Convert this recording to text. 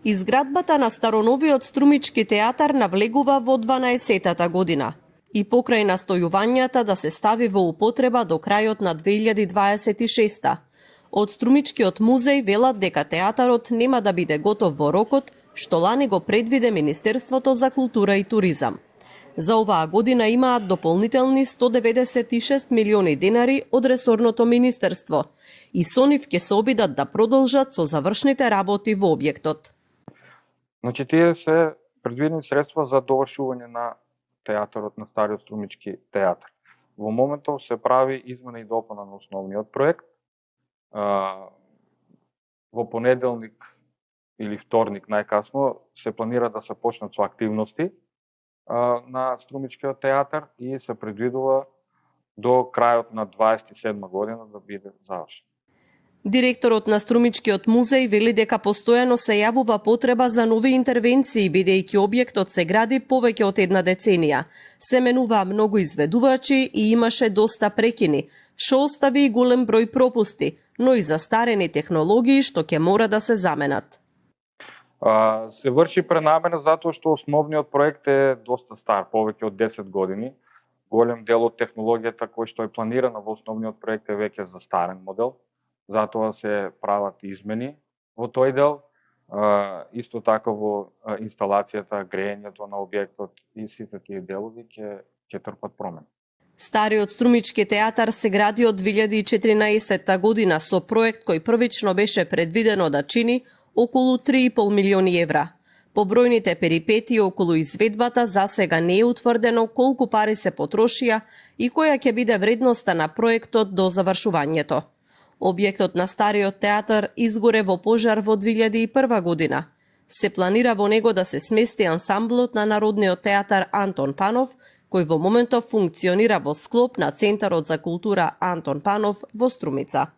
Изградбата на староновиот Струмички театар навлегува во 12-тата година и покрај настојувањата да се стави во употреба до крајот на 2026-та. Од Струмичкиот музеј велат дека театарот нема да биде готов во рокот што лани го предвиде Министерството за култура и туризам. За оваа година имаат дополнителни 196 милиони денари од ресорното министерство и со нив ќе се обидат да продолжат со завршните работи во објектот. Значи, тие се предвидени средства за довршување на театарот на стариот Струмички театар. Во моментов се прави измена и допуна на основниот проект. Во понеделник или вторник најкасно се планира да се почнат со активности на Струмичкиот театар и се предвидува до крајот на 27 година да биде завршен. Директорот на Струмичкиот музеј вели дека постојано се јавува потреба за нови интервенции, бидејќи објектот се гради повеќе од една деценија. Се менуваа многу изведувачи и имаше доста прекини, што остави и голем број пропусти, но и застарени технологии што ќе мора да се заменат. Се врши пренамена затоа што основниот проект е доста стар, повеќе од 10 години. Голем дел од технологијата кој што е планирана во основниот проект е веќе застарен модел. Затоа се прават измени во тој дел, исто така во инсталацијата, грејењето на објектот и сите тие делови ќе трпат промени. Стариот Струмички театар се гради од 2014 година со проект кој првично беше предвидено да чини околу 3,5 милиони евра. По бројните перипетии околу изведбата засега не е утврдено колку пари се потрошија и која ќе биде вредноста на проектот до завршувањето. Објектот на стариот театар изгоре во пожар во 2001 година. Се планира во него да се смести ансамблот на Народниот театар Антон Панов, кој во моментов функционира во склоп на Центарот за култура Антон Панов во Струмица.